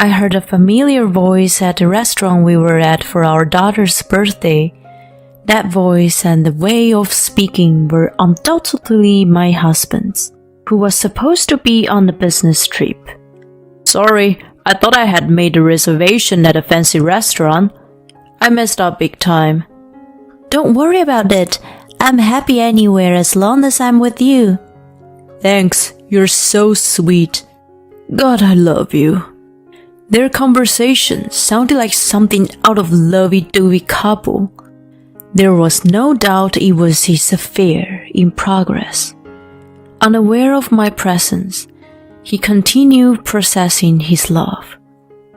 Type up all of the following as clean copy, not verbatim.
I heard a familiar voice at the restaurant we were at for our daughter's birthday. That voice and the way of speaking were undoubtedly my husband's, who was supposed to be on a business trip. Sorry, I thought I had made a reservation at a fancy restaurant. I messed up big time. Don't worry about it. I'm happy anywhere as long as I'm with you. Thanks, you're so sweet. God, I love you. Their conversation sounded like something out of lovey-dovey couple. There was no doubt it was his affair in progress. Unaware of my presence, he continued processing his love.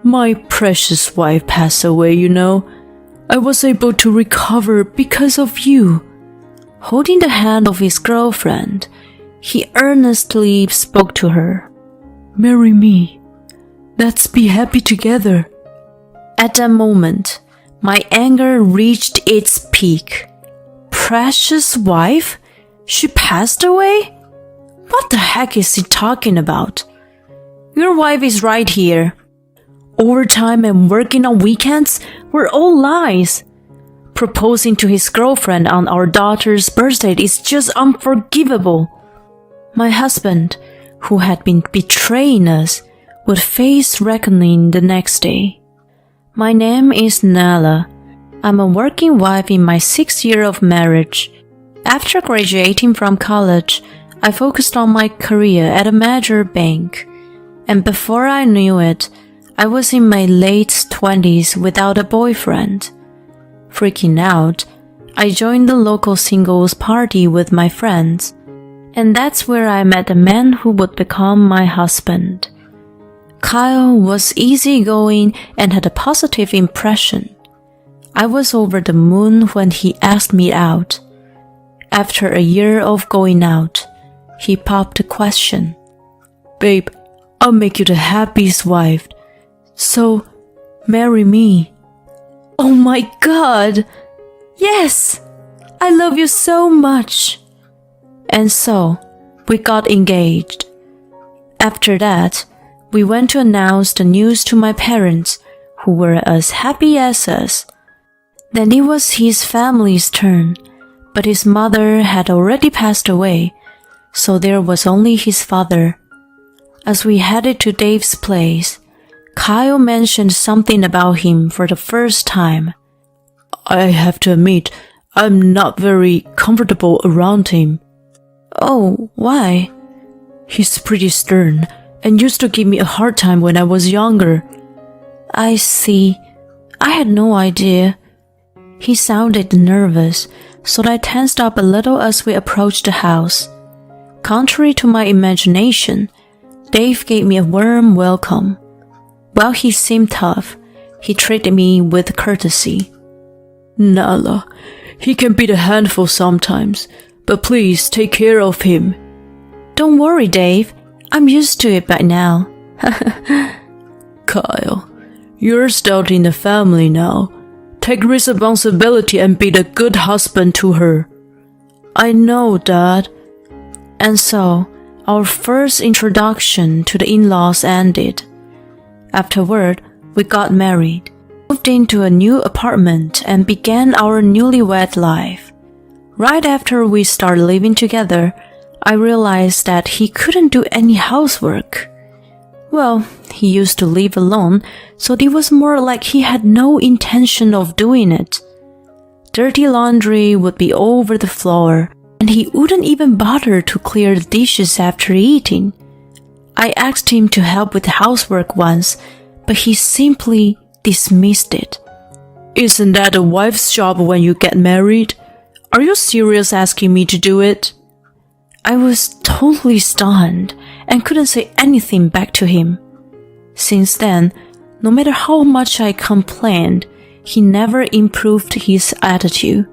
My precious wife passed away, you know. I was able to recover because of you. Holding the hand of his girlfriend, he earnestly spoke to her. Marry me. Let's be happy together. At that moment, my anger reached its peak. Precious wife? She passed away? What the heck is he talking about? Your wife is right here. Overtime and working on weekends were all lies. Proposing to his girlfriend on our daughter's birthday is just unforgivable. My husband, who had been betraying us, would face reckoning the next day. My name is Nala. I'm a working wife in my 6th year of marriage. After graduating from college, I focused on my career at a major bank. And before I knew it, I was in my late 20s without a boyfriend. Freaking out, I joined the local singles party with my friends, and that's where I met the man who would become my husband. Kyle was easygoing and had a positive impression. I was over the moon when he asked me out. After a year of going out, he popped the question. Babe, I'll make you the happiest wife. So, marry me. Oh my God! Yes! I love you so much! And so, we got engaged. After that, we went to announce the news to my parents, who were as happy as us. Then it was his family's turn, but his mother had already passed away, so there was only his father. As we headed to Dave's place, Kyle mentioned something about him for the first time. I have to admit, I'm not very comfortable around him. Oh, why? He's pretty stern and used to give me a hard time when I was younger. I see. I had no idea. He sounded nervous, so I tensed up a little as we approached the house. Contrary to my imagination, Dave gave me a warm welcome. While he seemed tough, he treated me with courtesy. Nala, he can be a handful sometimes, but please take care of him. Don't worry, Dave. I'm used to it by now. Kyle, you're starting the family now. Take responsibility and be the good husband to her. I know, Dad. And so, our first introduction to the in-laws ended. Afterward, we got married, moved into a new apartment, and began our newlywed life. Right after we started living together, I realized that he couldn't do any housework. Well, he used to live alone, so it was more like he had no intention of doing it. Dirty laundry would be all over the floor, and he wouldn't even bother to clear the dishes after eating. I asked him to help with housework once, but he simply dismissed it. Isn't that a wife's job when you get married? Are you serious asking me to do it? I was totally stunned and couldn't say anything back to him. Since then, no matter how much I complained, he never improved his attitude.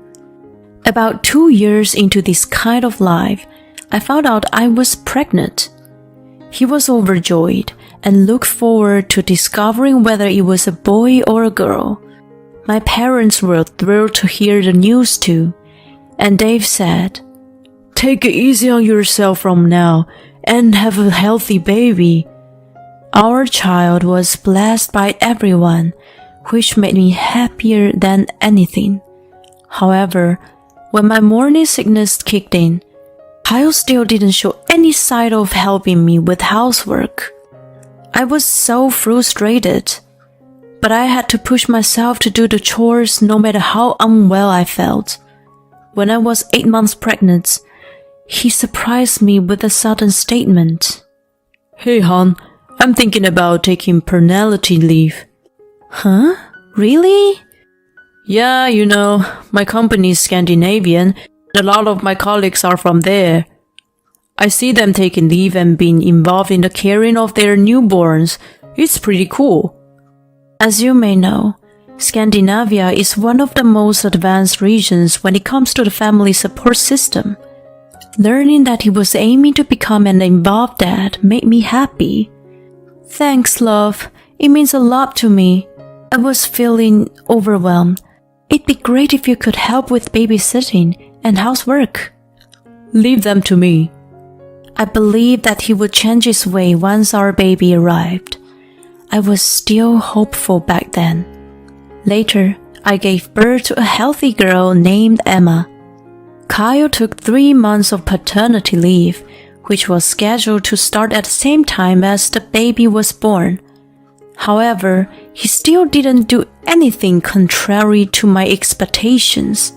About 2 years into this kind of life, I found out I was pregnant. He was overjoyed and looked forward to discovering whether it was a boy or a girl. My parents were thrilled to hear the news too, and Dave said, Take it easy on yourself from now and have a healthy baby. Our child was blessed by everyone, which made me happier than anything. However, when my morning sickness kicked in, Kyle still didn't show any sign of helping me with housework. I was so frustrated, but I had to push myself to do the chores no matter how unwell I felt. When I was 8 months pregnant, he surprised me with a sudden statement. "Hey hon, I'm thinking about taking paternity leave." Huh? Really? Yeah, my company is Scandinavian, and a lot of my colleagues are from there. I see them taking leave and being involved in the caring of their newborns. It's pretty cool. As you may know, Scandinavia is one of the most advanced regions when it comes to the family support system. Learning that he was aiming to become an involved dad made me happy. Thanks, love. It means a lot to me. I was feeling overwhelmed. It'd be great if you could help with babysitting and housework. Leave them to me. I believed that he would change his way once our baby arrived. I was still hopeful back then. Later, I gave birth to a healthy girl named Emma. Kyle took 3 months of paternity leave, which was scheduled to start at the same time as the baby was born. However, he still didn't do anything contrary to my expectations.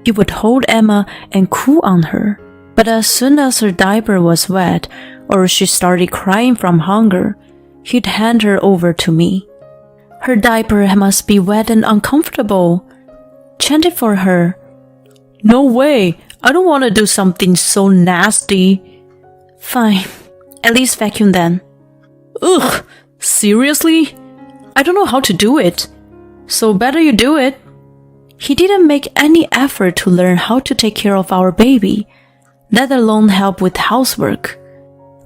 He would hold Emma and coo on her, but as soon as her diaper was wet or she started crying from hunger, he'd hand her over to me. Her diaper must be wet and uncomfortable. Chant it for her. No way! I don't want to do something so nasty. Fine. At least vacuum then. Ugh! Seriously? I don't know how to do it. So better you do it. He didn't make any effort to learn how to take care of our baby, let alone help with housework.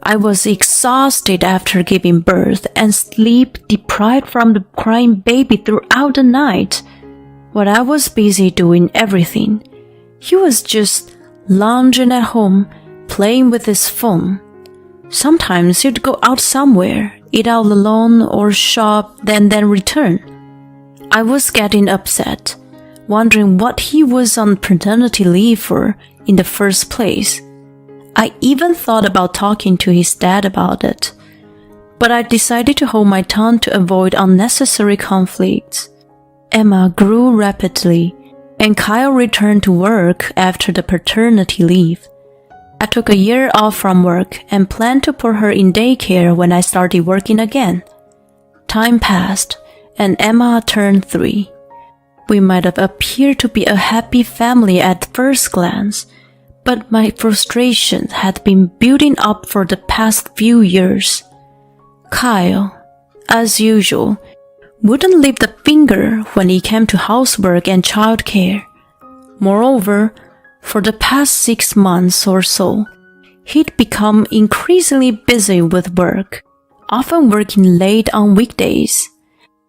I was exhausted after giving birth and sleep deprived from the crying baby throughout the night. While I was busy doing everything, he was just lounging at home, playing with his phone. Sometimes he'd go out somewhere, eat out alone or shop, then return. I was getting upset, wondering what he was on paternity leave for in the first place. I even thought about talking to his dad about it, but I decided to hold my tongue to avoid unnecessary conflicts. Emma grew rapidly, and Kyle returned to work after the paternity leave. I took a year off from work and planned to put her in daycare when I started working again. Time passed, and Emma turned 3. We might have appeared to be a happy family at first glance, but my frustration had been building up for the past few years. Kyle, as usual, wouldn't lift a finger when it came to housework and childcare. Moreover, for the past 6 months or so, he'd become increasingly busy with work, often working late on weekdays.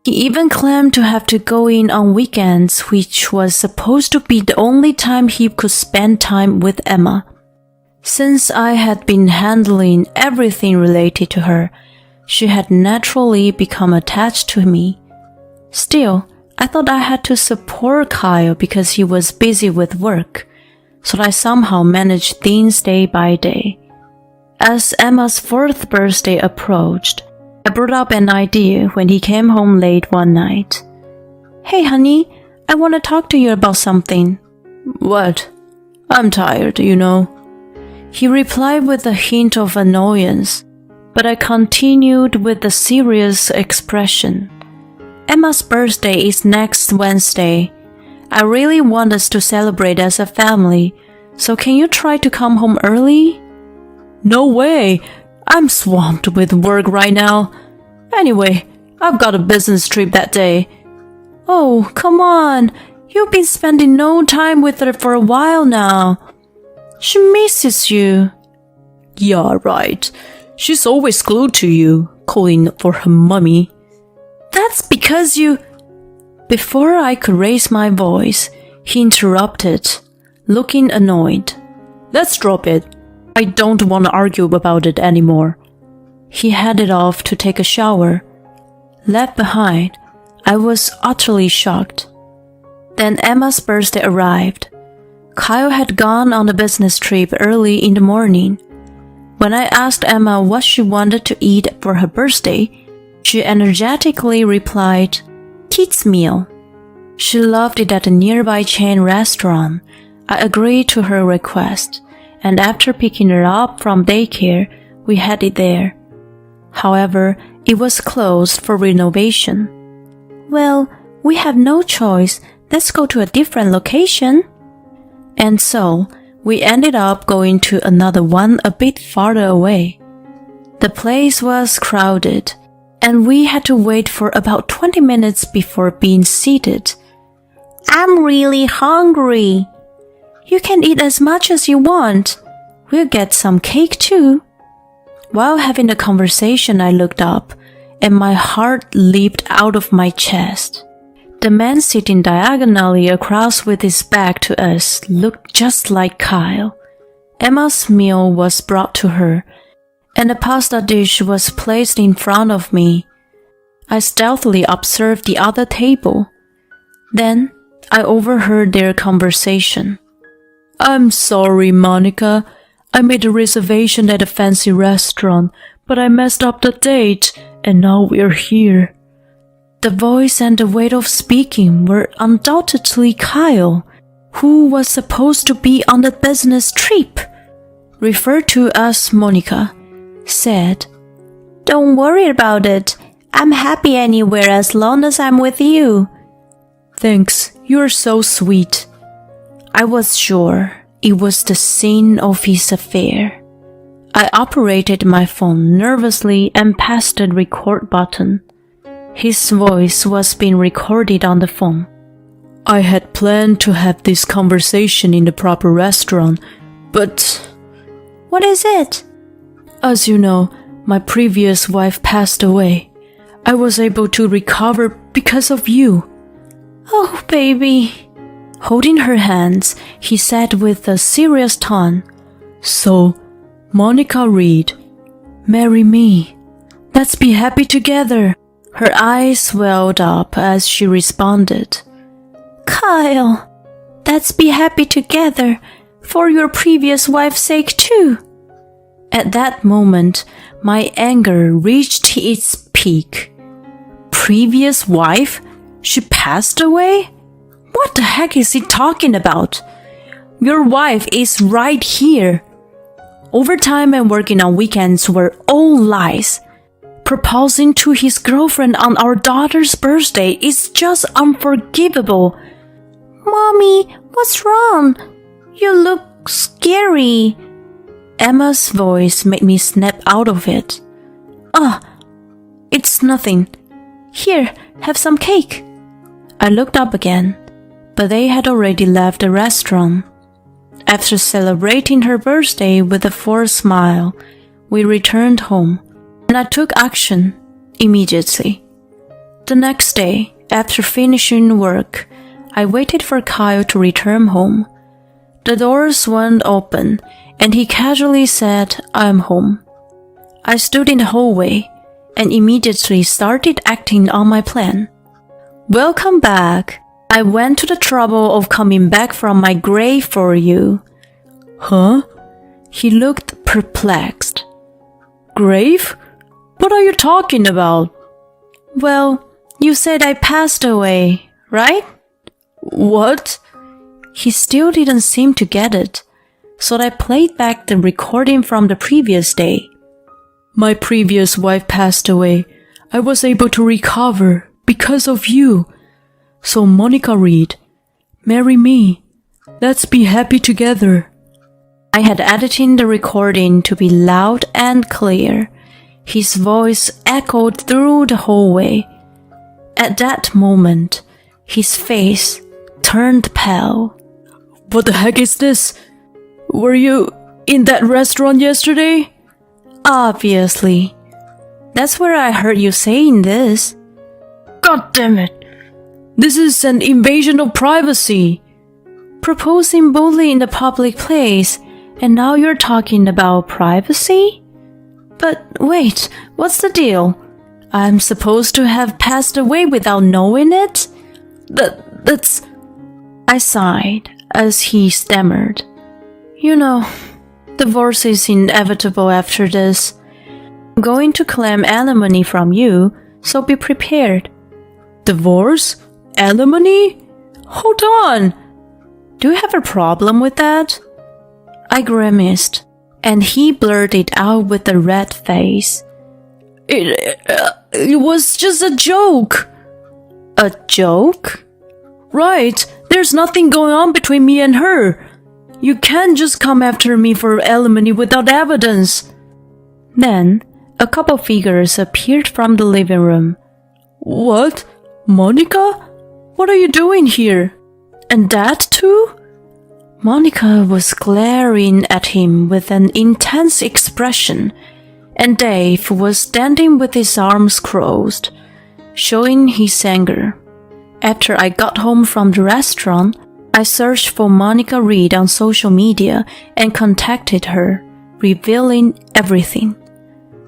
He even claimed to have to go in on weekends, which was supposed to be the only time he could spend time with Emma. Since I had been handling everything related to her, she had naturally become attached to me. Still, I thought I had to support Kyle because he was busy with work, so I somehow managed things day by day. As Emma's 4th birthday approached, I brought up an idea when he came home late one night. "Hey honey, I want to talk to you about something." "What? I'm tired, He replied with a hint of annoyance, but I continued with a serious expression. "Emma's birthday is next Wednesday. I really want us to celebrate as a family, so can you try to come home early?" "No way! I'm swamped with work right now. Anyway, I've got a business trip that day." "Oh, come on. You've been spending no time with her for a while now. She misses you." "Yeah, right. She's always glued to you, calling for her mommy." "That's because you—" Before I could raise my voice, he interrupted, looking annoyed. "Let's drop it. I don't want to argue about it anymore." He headed off to take a shower. Left behind, I was utterly shocked. Then Emma's birthday arrived. Kyle had gone on a business trip early in the morning. When I asked Emma what she wanted to eat for her birthday, she energetically replied, "Kids' meal." She loved it at a nearby chain restaurant. I agreed to her request, and after picking her up from daycare, we headed there. However, it was closed for renovation. "Well, we have no choice. Let's go to a different location." And so, we ended up going to another one a bit farther away. The place was crowded, and we had to wait for about 20 minutes before being seated. "I'm really hungry." "You can eat as much as you want. We'll get some cake too." While having the conversation, I looked up, and my heart leaped out of my chest. The man sitting diagonally across with his back to us looked just like Kyle. Emma's meal was brought to her, and a pasta dish was placed in front of me. I stealthily observed the other table. Then I overheard their conversation. "I'm sorry, Monica. I made a reservation at a fancy restaurant, but I messed up the date, and now we're here." The voice and the way of speaking were undoubtedly Kyle, who was supposed to be on the business trip. Referred to as Monica, said, "Don't worry about it. I'm happy anywhere as long as I'm with you." "Thanks, you're so sweet." I was sure it was the scene of his affair. I operated my phone nervously and pressed the record button. His voice was being recorded on the phone. "I had planned to have this conversation in the proper restaurant, but..." "What is it?" "As you know, my previous wife passed away. I was able to recover because of you." "Oh, baby." Holding her hands, he said with a serious tone, "So, Monica Reed, marry me. Let's be happy together." Her eyes welled up as she responded, "Kyle, let's be happy together for your previous wife's sake too." At that moment, my anger reached its peak. Previous wife? She passed away? What the heck is he talking about? Your wife is right here. Overtime and working on weekends were all lies. Proposing to his girlfriend on our daughter's birthday is just unforgivable. "Mommy, what's wrong? You look scary." Emma's voice made me snap out of it. It's nothing. Here, have some cake." I looked up again, but they had already left the restaurant. After celebrating her birthday with a forced smile, we returned home, and I took action immediately. The next day, after finishing work, I waited for Kyle to return home. The door swung open, and he casually said, "I'm home." I stood in the hallway and immediately started acting on my plan. "Welcome back. I went to the trouble of coming back from my grave for you." "Huh?" He looked perplexed. "Grave? What are you talking about?" "Well, you said I passed away, right?" "What?" He still didn't seem to get it, so I played back the recording from the previous day. "My previous wife passed away. I was able to recover because of you. So Monica Reed, marry me. Let's be happy together." I had edited the recording to be loud and clear. His voice echoed through the hallway. At that moment, his face turned pale. "What the heck is this? Were you in that restaurant yesterday?" "Obviously. That's where I heard you saying this." "God damn it. This is an invasion of privacy." "Proposing boldly in the public place, and now you're talking about privacy?" But wait, what's the deal? I'm supposed to have passed away without knowing it? That's... I sighed as he stammered. You know, divorce is inevitable after this. I'm going to claim alimony from you, so be prepared. Divorce? Alimony? Hold on! Do you have a problem with that? I grimaced, and he blurted out with a red face. It was just a joke. A joke? Right, there's nothing going on between me and her. You can't just come after me for alimony without evidence. Then, a couple figures appeared from the living room. What? Monica? What are you doing here? And Dad too? Monica was glaring at him with an intense expression, and Dave was standing with his arms crossed, showing his anger. After I got home from the restaurant, I searched for Monica Reed on social media and contacted her, revealing everything.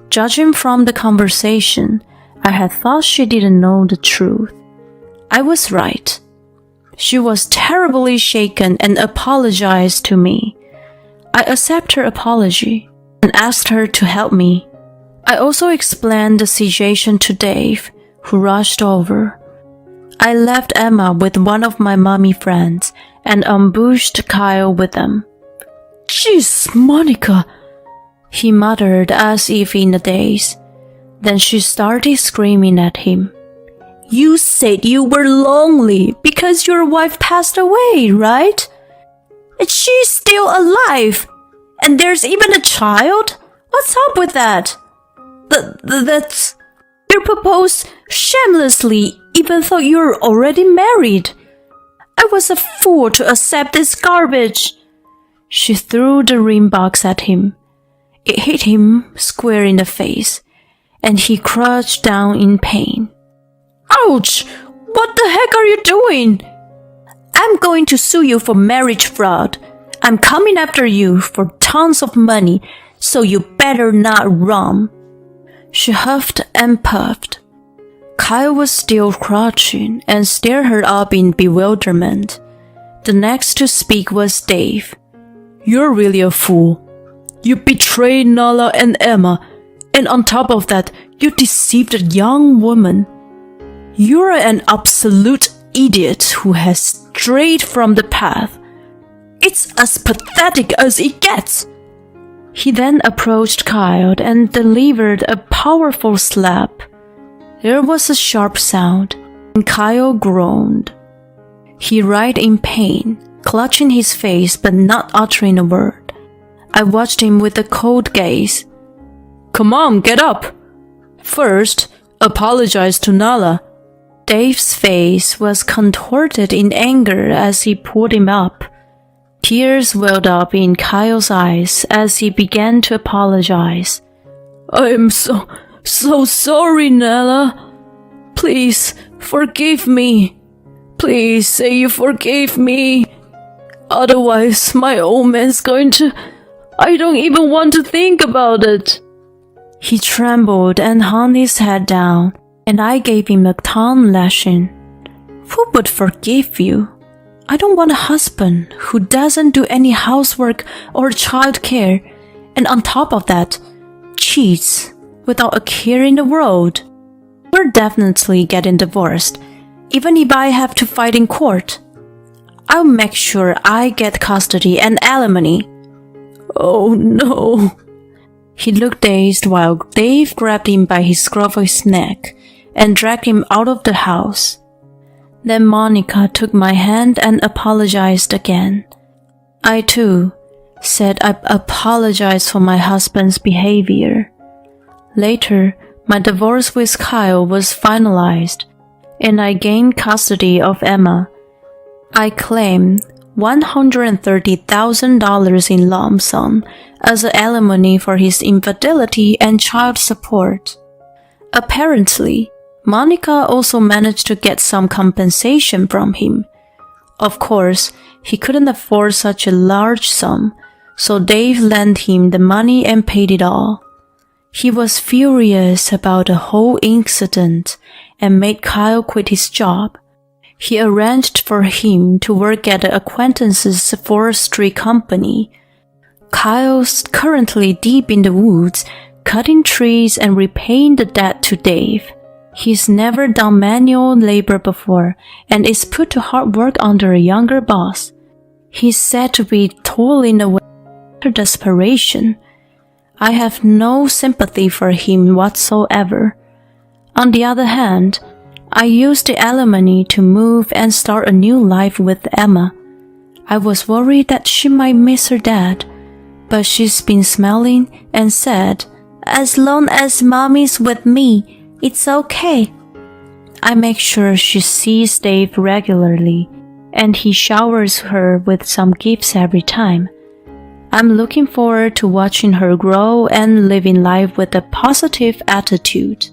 Judging from the conversation, I had thought she didn't know the truth. I was right. She was terribly shaken and apologized to me. I accepted her apology and asked her to help me. I also explained the situation to Dave, who rushed over. I left Emma with one of my mommy friends and ambushed Kyle with them. Jeez, Monica, he muttered as if in a daze. Then she started screaming at him. You said you were lonely because your wife passed away, right? And she's still alive. And there's even a child? What's up with that? That's... You proposed shamelessly even though you're already married. I was a fool to accept this garbage. She threw the ring box at him. It hit him square in the face, and he crouched down in pain. Ouch! What the heck are you doing? I'm going to sue you for marriage fraud. I'm coming after you for tons of money, so you better not run. She huffed and puffed. Kyle was still crouching and stared her up in bewilderment. The next to speak was Dave. You're really a fool. You betrayed Nala and Emma, and on top of that, you deceived a young woman. You're an absolute idiot who has strayed from the path. It's as pathetic as it gets. He then approached Kyle and delivered a powerful slap. There was a sharp sound, and Kyle groaned. He writhed in pain, clutching his face but not uttering a word. I watched him with a cold gaze. Come on, get up. First, apologize to Nala. Dave's face was contorted in anger as he pulled him up. Tears welled up in Kyle's eyes as he began to apologize. I'm so sorry, Nala. Please, forgive me. Please say you forgave me. Otherwise, my old man's going to... I don't even want to think about it. He trembled and hung his head down, and I gave him a tongue lashing. Who would forgive you? I don't want a husband who doesn't do any housework or childcare, and on top of that, cheats without a care in the world. We're definitely getting divorced, even if I have to fight in court. I'll make sure I get custody and alimony. Oh no. He looked dazed while Dave grabbed him by his scruffy neck and dragged him out of the house. Then Monica took my hand and apologized again. I too said I apologized for my husband's behavior. Later, my divorce with Kyle was finalized, and I gained custody of Emma. I claimed $130,000 in lump sum as alimony for his infidelity and child support. Apparently, Monica also managed to get some compensation from him. Of course, he couldn't afford such a large sum, so Dave lent him the money and paid it all. He was furious about the whole incident and made Kyle quit his job. He arranged for him to work at the acquaintance's forestry company. Kyle's currently deep in the woods, cutting trees and repaying the debt to Dave. He's never done manual labor before and is put to hard work under a younger boss. He's said to be toiling away under desperation. I have no sympathy for him whatsoever. On the other hand, I used the alimony to move and start a new life with Emma. I was worried that she might miss her dad, but she's been smiling and said, "As long as Mommy's with me, it's okay." I make sure she sees Dave regularly, and he showers her with some gifts every time. I'm looking forward to watching her grow and living life with a positive attitude.